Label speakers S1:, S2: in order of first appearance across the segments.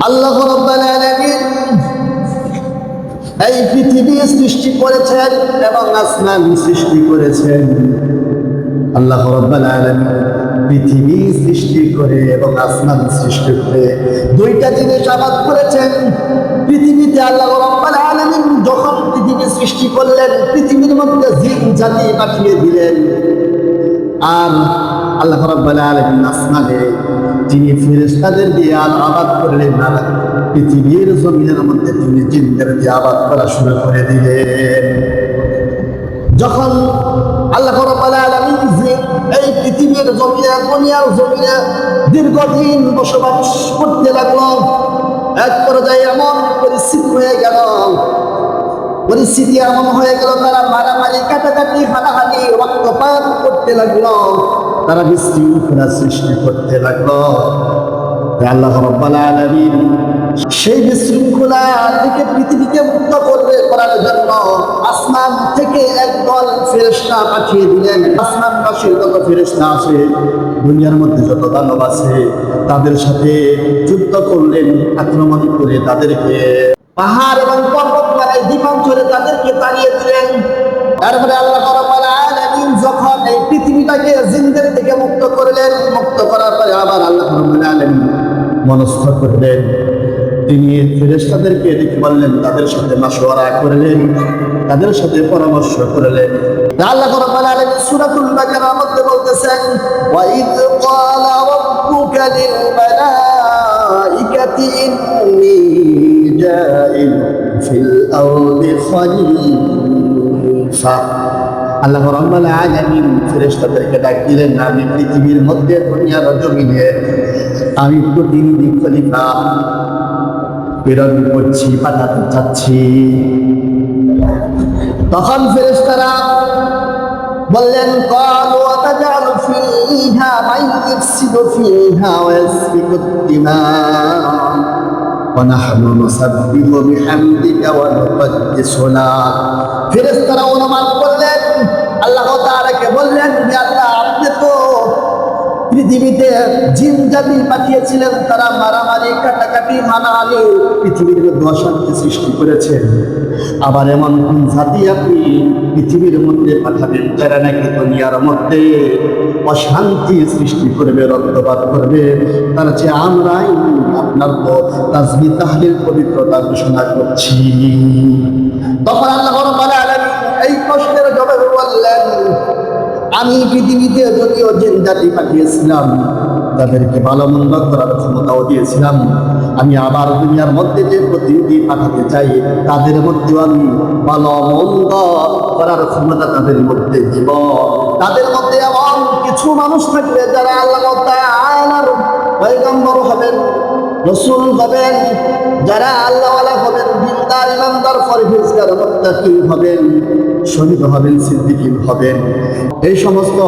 S1: আল্লাহ রাব্বুল আলামিন এই পৃথিবী সৃষ্টি করেছেন এবং আসমান সৃষ্টি করেছেন। আল্লাহ রাব্বুল আলামিন পৃথিবী সৃষ্টি করে এবং আসমান সৃষ্টি করে দুইটা জিনিস আবাদ করেছেন। পৃথিবীতে আল্লাহ রাব্বুল আলামিন যখন পৃথিবী সৃষ্টি করলেন, পৃথিবীর মধ্যে জিন জাতি পাঠিয়ে দিলেন। আর আল্লাহ রাব্বুল আলামিন আসমানে যিনি ফেরেশতাদের দিয়ে আবাদ করলেন, না পৃথিবীর জমিনের মধ্যে তিনি জিনদের দিয়ে আবাদ করা শুরু করে দিলেন। যখন আল্লাহ রাব্বুল আলামিন এই পৃথিবীর জমিনে, দুনিয়ার জমিনে দীর্ঘদিন বসবাস করতে লাগলো, এক পর্যায়ে এমন পরিস্থিতি হয়ে গেল, তারা মারামারি, কাটাকাটি, হানাহানি, রক্তপাত করতে লাগলো, তারা বিশৃঙ্খলা সৃষ্টি করতে লাগলো। আল্লাহ রাব্বুল আলামিন সেই বিশৃঙ্খলা থেকে পৃথিবীকে মুক্ত করার জন্য আসমান থেকে একদল ফেরেশতা পাঠিয়ে দিলেন। আসমানবাসীর যত ফেরেশতা আছে, দুনিয়ার মধ্যে যত দানব আছে, তাদের সাথে যুদ্ধ করলেন, আক্রমণ করে তাদেরকে পাহাড় এবং পর্বতমালায় দ্বীপাঞ্চলে তাদেরকে তাড়িয়ে দিলেন। তারপরে আল্লাহ রাব্বুল আলামিন যখন এই পৃথিবীটাকে জিনদের থেকে মুক্ত করলেন, মুক্ত করার পরে আবার আল্লাহ রাব্বুল আলামিন মনস্থ করলেন, তিনি ফেরেশতাদেরকে ডেকে বললেন, তাদের সাথে মাশওয়ারা করলেন, তাদের সাথে পরামর্শ করলেন। আল্লাহ রাব্বুল আলামিন সূরাতুল বাকারার মধ্যে বলতেছেন, ওয়া ইয ক্বালা রাব্বুকা লিল মালাইকাতি ইন্নী জাইল ফিল আরদি খলিফা। আল্লাহ রাব্বুল আলামিন ফেরেশতাদেরকে ডাক দিলেন, আমি পৃথিবীর মধ্যে, দুনিয়ার জমিনে আমি প্রতিনিধি খলিফা প্রেরণ করছি, পাঠাতে চাচ্ছি। তখন ফেরেশতারা বললেন, ক্বালু আতাজআলু ফীহা মান ইফসিদু ফীহা ওয়া ইয়াসফিকু দিমা ওয়া নাহনু নুসাব্বিহু বিহামদিকা ওয়া নুকদ্দিসু লাক। ফেরেশতারা অনুমান করলেন, আল্লাহ তাআলাকে বললেন, হে আল্লাহ, আপনি তো পৃথিবীতে জিন জাতি পাঠিয়েছিলেন, তারা মারামারি, কাটাকাটি, হানাহানি, পৃথিবীর মধ্যে অশান্তি সৃষ্টি করেছেন। আবার এমন কোন জাতি আপনি পৃথিবীর মধ্যে পাঠাবেন যারা নাকি দুনিয়ার মধ্যে অশান্তি সৃষ্টি করবে, রক্তপাত করবে? তার চেয়ে আমরাই আপনার তাসবিহ তাহলিল পবিত্রতা ঘোষণা করছি। তখন আল্লাহ রাব্বুল আলামিন এই প্রশ্নের জবাবে বললেন, আমি পৃথিবীতে যদিও জিন জাতি পাঠিয়েছিলাম, তাদেরকে ভালো মন্দ করার ক্ষমতাও দিয়েছিলাম, আমি আবার দুনিয়ার মধ্যে যে প্রতিনিধি পাঠাতে চাই, তাদের মধ্যেও আমি ভালো মন্দ করার ক্ষমতা তাদের মধ্যে দিব। তাদের মধ্যে এমন কিছু মানুষ থাকবে যারা আল্লাহ তাআলার পয়গম্বর হবেন, রাসূল হবেন, যারা আল্লাহওয়ালা হবেন, দিনদার, ইমানদার, পরহেজগার, মুত্তাকি হবেন, শহীদ হবেন, সিদ্দিকীন হবেন। এই সমস্ত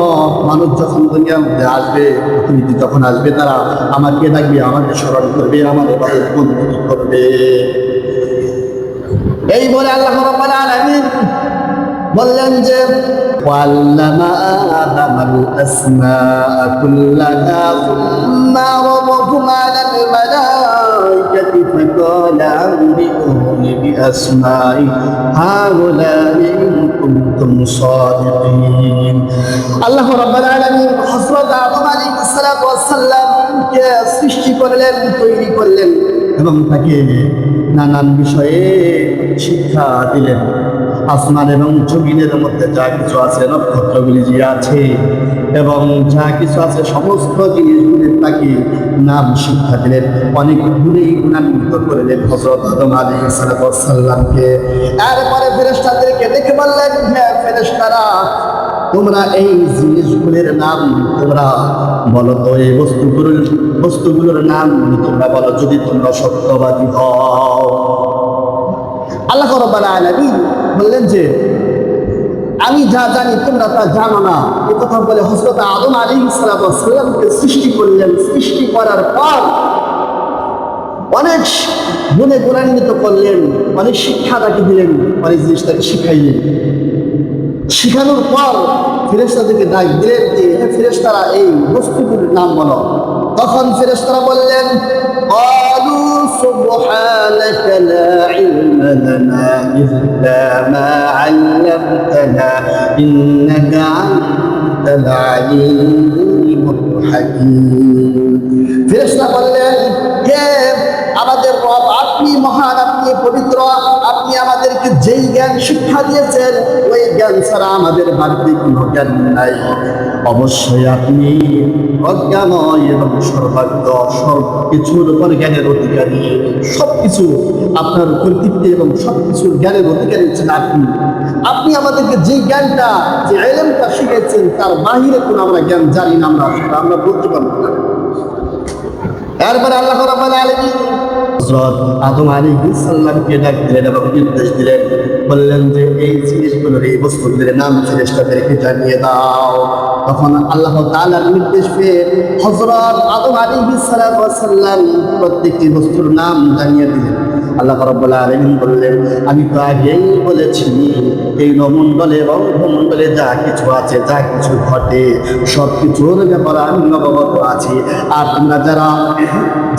S1: মানুষ যখন দুনিয়ার মধ্যে আসবে, প্রতিনিধি যখন আসবে, তারা আমাকে ডাকবে, আমাকে স্মরণ করবে, আমার ইবাদত বন্দেগী করবে। এই বলে আল্লাহ রাব্বুল আলামিন বললেন যে, ওয়াল্লামা আদামাল আসমাআ কুল্লাহা সুম্মা রাব্বাহুম আলাল মালাইকাতি ফাকালা আনবিউনি বিআসমাই হাউলাই ইন কুনতুম সাদিকিন। আল্লাহ রাব্বুল আলামিন হযরত আদম আলাইহিস সালাতু ওয়াস সালামকে সৃষ্টি করলেন, তৈরি করলেন এবং তাকে নানান বিষয়ে শিক্ষা দিলেন। আসমান এবং জমিনের মধ্যে যা কিছু আছে, নক্ষত্রগুলি যে আছে এবং যা কিছু আছে, সমস্ত জিনিসগুলির তাকে নাম শিক্ষা দিলেন। অনেক গুণেই গুণান্বিত করলেন হযরত আদম আলাইহিস সালাতু ওয়াস সালামকে। এরপরে ফেরেশতাদেরকে ডেকে বললেন, হে ফেরেশতারা, তোমরা এই জিনিসগুলির নাম তোমরা বলো তো, এই বস্তুগুলোর নাম তোমরা বলো, যদি তোমরা সত্যবাদী হও। আল্লাহ রাব্বুল আলামিন বললেন যে, আমি যা জানি তোমরা তা জানো না। এ কথা বলে হযরত আদম আলাইহিস সালাতু ওয়াস সালামকে সৃষ্টি করলেন। সৃষ্টি করার পর অনেক গুণে গুণান্বিত করলেন, অনেক শিক্ষা তাকে দিলেন, অনেক জিনিস তাকে শিখাইলেন। শিখানোর পর ফেরেশতাদেরকে ডাক দিলেন যে, হে ফেরেশতারা, এই বস্তুগুলোর নাম বলো। তখন ফেরেশতারা বললেন, ক্বালু سبحانك لا علم لنا إلا ما علمتنا إنك أنت العليم الحكيم ফেরেশতা বললেন, হে আমাদের রব, আপনি মহান, আপনি পবিত্র, আপনি আমাদেরকে যেই জ্ঞান শিক্ষা দিয়েছেন ওই জ্ঞান ছাড়া আমাদের বাড়িতে কোনো জ্ঞান নাই। অবশ্যই আপনি অজ্ঞানময় এবং সর্বাজ্ঞ, সবকিছুর উপর জ্ঞানের অধিকারী, সবকিছু আপনার কর্তৃত্বে এবং সবকিছুর জ্ঞানের অধিকারী হচ্ছেন আপনি। আপনি আমাদেরকে যে জ্ঞানটা, যে ইলমটা শিখেছেন তার বাহিরে কোনো আমরা জ্ঞান জানি না, আমরা বলতে পারবো না। এরপরে আল্লাহ রাব্বুল আলামিন হযরত আদম আলাইহিস সালামকে ডাক দিলেন এবং নির্দেশ দিলেন, বললেন যে এই জিনিসগুলোর, এই বস্তুগুলোর নাম ফেরেশতাদেরকে জানিয়ে দাও। তখন আল্লাহ তাআলার নির্দেশ পেয়ে হযরত আদম আলাইহিস সালাম প্রত্যেকটি বস্তুর নাম জানিয়ে দিলেন। আল্লাহ রাব্বুল আলামিন বললেন, আমি তো আগেই বলেছি এই নমণ্ডলে এবং ভূমণ্ডলে যা কিছু আছে, যা কিছু ঘটে, সব কিছুর ব্যাপারে আমি অবগত আছি। আর তোমরা যারা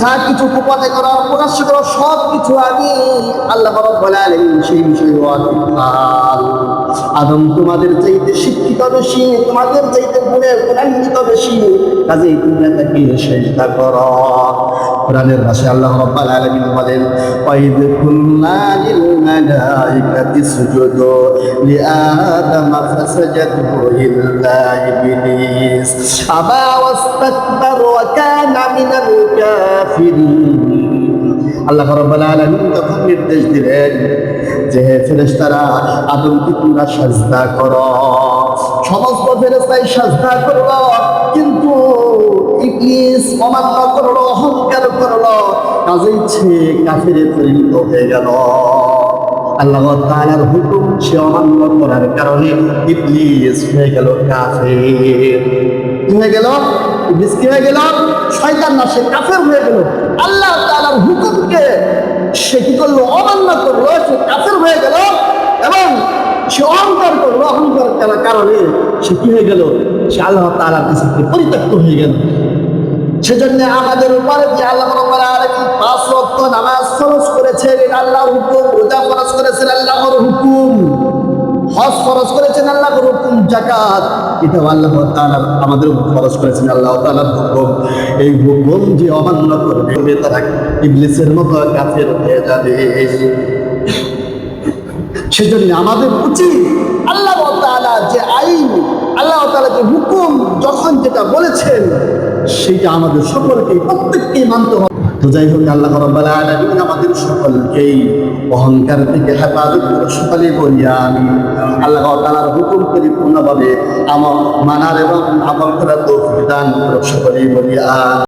S1: যা কিছু গোপনে করো, প্রকাশ্য করো, সব কিছু আমি আল্লাহ রাব্বুল আলামিন সেই বিষয়ে ওয়াকিবহাল। আদম তোমাদের চাইতে শিক্ষিত বেশি, তোমাদের চাইতে গুণান্বিত বেশি, কাজেই তোমরা তাকে সেজদা করো। কোরআনের ভাষায় আল্লাহ রাব্বুল আলামিন বলেন, ওয়াইদ কুল্লা লিল মালাইকাতি ইসজুদু লিআদাম ফাসাজাদু ইল্লা ইবলিস আবা ওয়াস্তাকবার ওয়া কানা মিনাল কাফিরিন। আল্লাহ রাব্বুল আলামিন তখন নির্দেশ দিলেন যে হে ফেরেশতারা, আদমকে তোমরা সাজদা করো। সমস্ত ফেরেশতাই সাজদা করলো, কিন্তু ইবলিস অমান্য করলো, অহংকার করলো, কাজেই সে কাফিরে পরিণত হয়ে গেল। আল্লাহ তাআলার হুকুম সে অমান্য করার কারণে ইবলিস হয়ে গেল কাফির। কি হয়ে গেল? ইবলিস কি হয়ে গেল? শয়তান না, সে কাফির হয়ে গেল। আল্লাহ তাআলার হুকুমকে সে কি করলো? অমান্য করলো, সে কাফির হয়ে গেল এবং সে অহংকার করলো। অহংকার করার কারণে সে কি হয়ে গেল? সে আল্লাহ তাআলার কাছ থেকে পরিত্যক্ত হয়ে গেল। সেজন্য আমাদের উপরে যে আল্লাহ রাব্বুল আলামিন 5 ওয়াক্ত নামাজ ফরজ করেছেন, এটা আল্লাহর হুকুম। রোজা ফরজ করেছেন, আল্লাহর হুকুম। হজ ফরজ করেছেন, আল্লাহর হুকুম। যাকাত এটাও আল্লাহ তাআলা আমাদের উপর ফরজ করেছেন, আল্লাহ তাআলার হুকুম। এই হুকুম যে অমান্য করবে তারা ইবলিসের মতো কাফের হয়ে যাবে। সেজন্য আমাদের উচিত আল্লাহ তাআলা যে আইন, আল্লাহ তাআলা যে হুকুম, যখন যেটা বলেছেন সেটা আমাদের সকলকে, প্রত্যেককেই মানতে হবে। তো যাই হোক, আল্লাহ রাব্বুল আলামিন আমাদের সকলকেই অহংকার থেকে হেফাজত করে সকলেই বলি আমি। আল্লাহ তাআলার হুকুম পরিপূর্ণভাবে মানার এবং আমল করার তৌফিক দান করে সকলেই বলি আমিন।